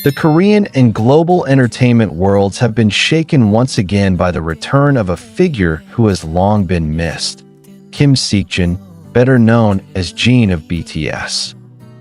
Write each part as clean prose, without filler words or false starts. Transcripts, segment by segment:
The Korean and global entertainment worlds have been shaken once again by the return of a figure who has long been missed, Kim Seokjin, better known as Jin of BTS.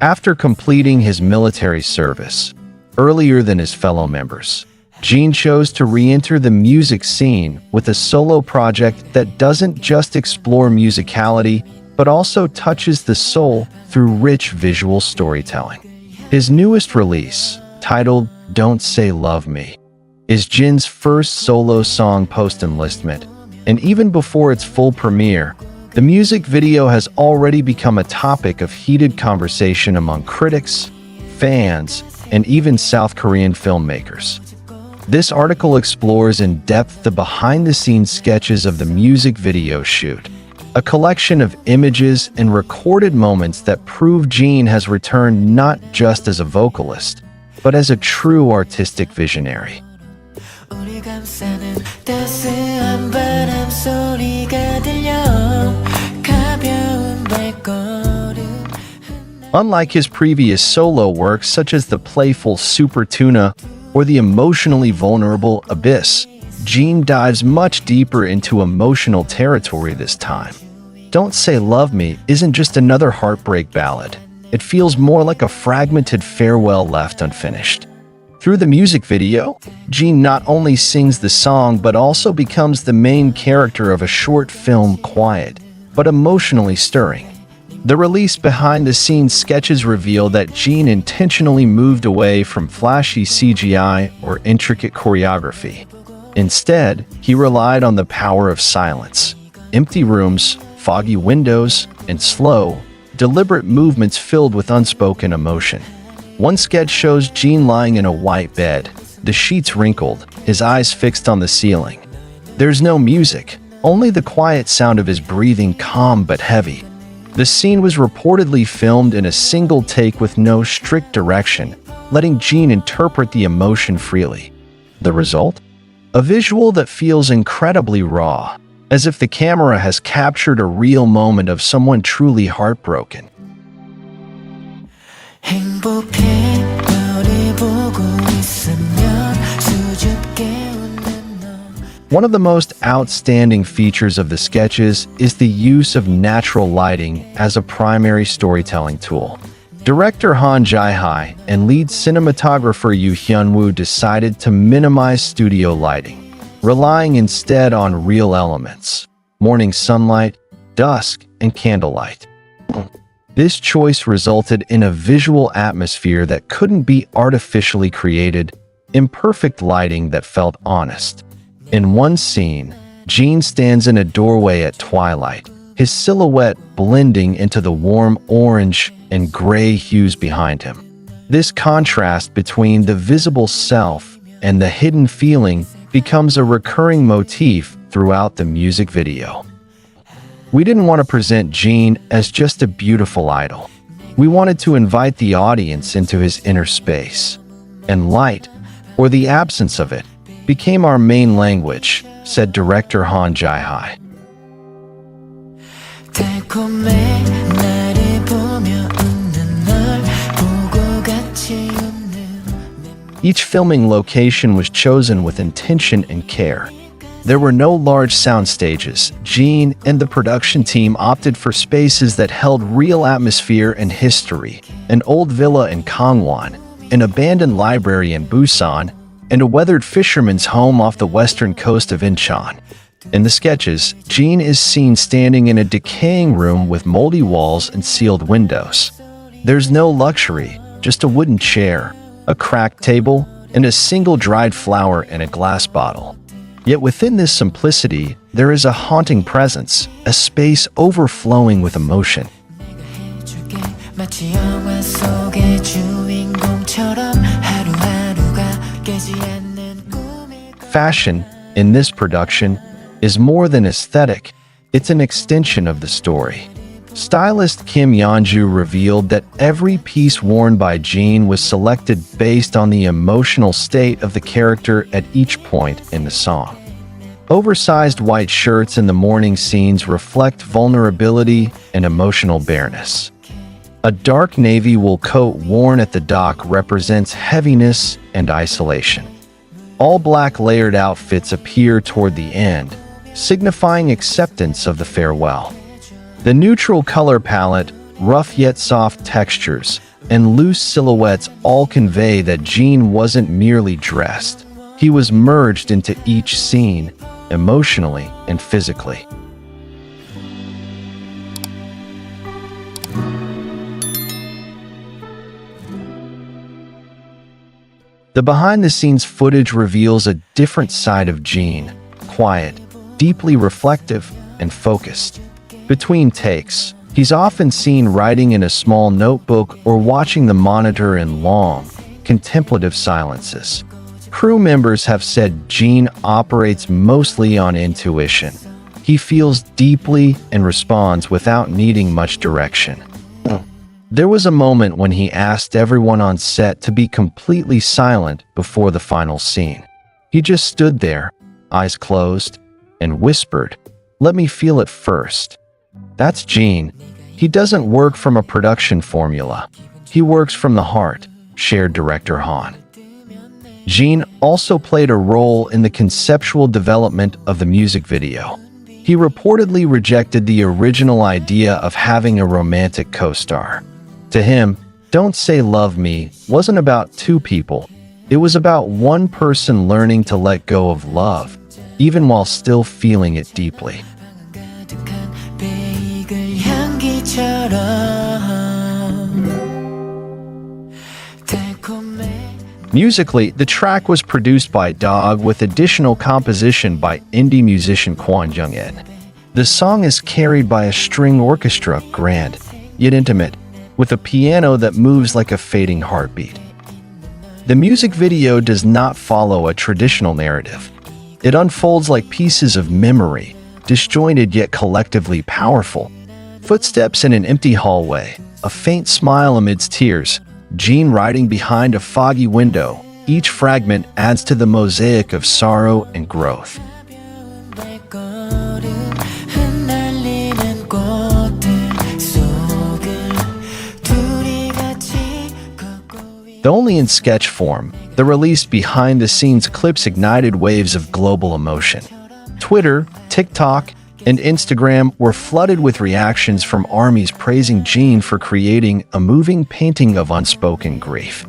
After completing his military service, earlier than his fellow members, Jin chose to re-enter the music scene with a solo project that doesn't just explore musicality, but also touches the soul through rich visual storytelling. His newest release, titled Don't Say Love Me, is Jin's first solo song post-enlistment, and even before its full premiere, the music video has already become a topic of heated conversation among critics, fans, and even South Korean filmmakers. This article explores in depth the behind-the-scenes sketches of the music video shoot, a collection of images and recorded moments that prove Jin has returned not just as a vocalist, but as a true artistic visionary. Unlike his previous solo works such as the playful Super Tuna or the emotionally vulnerable Abyss, Jin dives much deeper into emotional territory this time. Don't Say Love Me isn't just another heartbreak ballad. It feels more like a fragmented farewell left unfinished. Through the music video, Jin not only sings the song but also becomes the main character of a short film quiet, but emotionally stirring. The release behind-the-scenes sketches reveal that Jin intentionally moved away from flashy CGI or intricate choreography. Instead, he relied on the power of silence, empty rooms, foggy windows, and slow, deliberate movements filled with unspoken emotion. One sketch shows Jin lying in a white bed, the sheets wrinkled, his eyes fixed on the ceiling. There's no music, only the quiet sound of his breathing, calm but heavy. The scene was reportedly filmed in a single take with no strict direction, letting Jin interpret the emotion freely. The result? A visual that feels incredibly raw, as if the camera has captured a real moment of someone truly heartbroken. One of the most outstanding features of the sketches is the use of natural lighting as a primary storytelling tool. Director Han Jae-hye and lead cinematographer Yoo Hyun-woo decided to minimize studio lighting, relying instead on real elements: morning sunlight, dusk, and candlelight. This choice resulted in a visual atmosphere that couldn't be artificially created, imperfect lighting that felt honest. In one scene, Jin stands in a doorway at twilight, his silhouette blending into the warm orange and gray hues behind him. This contrast between the visible self and the hidden feeling becomes a recurring motif throughout the music video. We didn't want to present Jin as just a beautiful idol. We wanted to invite the audience into his inner space. And light, or the absence of it, became our main language, said director Han Jae-hye. Each filming location was chosen with intention and care. There were no large sound stages. Jin and the production team opted for spaces that held real atmosphere and history: an old villa in Gangwon, an abandoned library in Busan, and a weathered fisherman's home off the western coast of Incheon. In the sketches, Jin is seen standing in a decaying room with moldy walls and sealed windows. There's no luxury, just a wooden chair, a cracked table, and a single dried flower in a glass bottle. Yet within this simplicity, there is a haunting presence, a space overflowing with emotion. Fashion, in this production, is more than aesthetic, it's an extension of the story. Stylist Kim Yeonju revealed that every piece worn by Jin was selected based on the emotional state of the character at each point in the song. Oversized white shirts in the morning scenes reflect vulnerability and emotional bareness. A dark navy wool coat worn at the dock represents heaviness and isolation. All black layered outfits appear toward the end, signifying acceptance of the farewell. The neutral color palette, rough yet soft textures, and loose silhouettes all convey that Jin wasn't merely dressed. He was merged into each scene, emotionally and physically. The behind-the-scenes footage reveals a different side of Jin, quiet, deeply reflective, and focused. Between takes, he's often seen writing in a small notebook or watching the monitor in long, contemplative silences. Crew members have said Jin operates mostly on intuition. He feels deeply and responds without needing much direction. There was a moment when he asked everyone on set to be completely silent before the final scene. He just stood there, eyes closed, and whispered, "Let me feel it first." That's Jin. He doesn't work from a production formula. He works from the heart, shared director Han. Jin also played a role in the conceptual development of the music video. He reportedly rejected the original idea of having a romantic co-star. To him, Don't Say Love Me wasn't about two people. It was about one person learning to let go of love, even while still feeling it deeply. Musically, the track was produced by Dog with additional composition by indie musician Kwon Jung-in. The song is carried by a string orchestra, grand, yet intimate, with a piano that moves like a fading heartbeat. The music video does not follow a traditional narrative. It unfolds like pieces of memory, disjointed yet collectively powerful. Footsteps in an empty hallway, a faint smile amidst tears, Jin riding behind a foggy window. Each fragment adds to the mosaic of sorrow and growth. Though only in sketch form, the released behind-the-scenes clips ignited waves of global emotion. Twitter, TikTok, and Instagram were flooded with reactions from armies praising Jin for creating a moving painting of unspoken grief.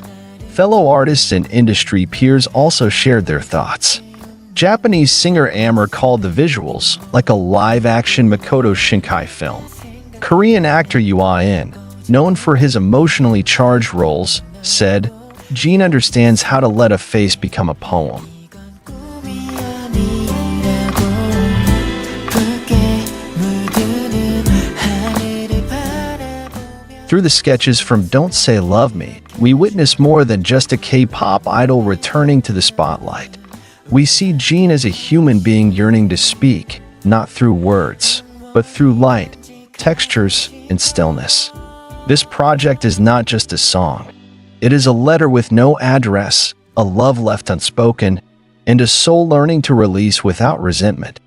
Fellow artists and industry peers also shared their thoughts. Japanese singer Amer called the visuals like a live-action Makoto Shinkai film. Korean actor Yoo-in, known for his emotionally charged roles, said, Jin understands how to let a face become a poem. Through the sketches from Don't Say Love Me, we witness more than just a K-pop idol returning to the spotlight. We see Jin as a human being yearning to speak, not through words, but through light, textures, and stillness. This project is not just a song. It is a letter with no address, a love left unspoken, and a soul learning to release without resentment.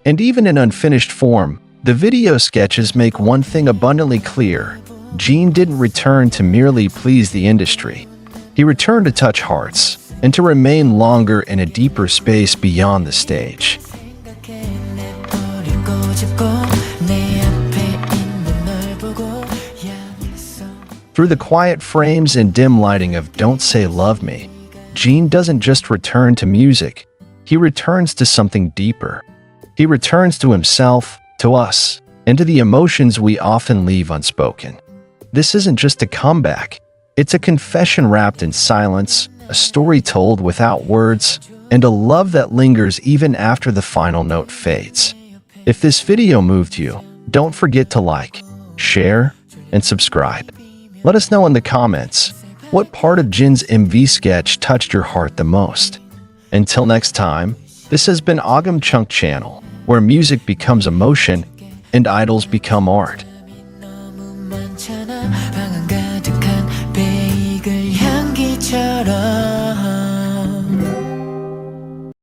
And even in unfinished form, the video sketches make one thing abundantly clear. Jin didn't return to merely please the industry. He returned to touch hearts, and to remain longer in a deeper space beyond the stage. Through the quiet frames and dim lighting of Don't Say Love Me, Jin doesn't just return to music, he returns to something deeper. He returns to himself, to us, and to the emotions we often leave unspoken. This isn't just a comeback, it's a confession wrapped in silence, a story told without words, and a love that lingers even after the final note fades. If this video moved you, don't forget to like, share, and subscribe. Let us know in the comments, what part of Jin's MV sketch touched your heart the most? Until next time, this has been Agam Chunk Channel, where music becomes emotion and idols become art.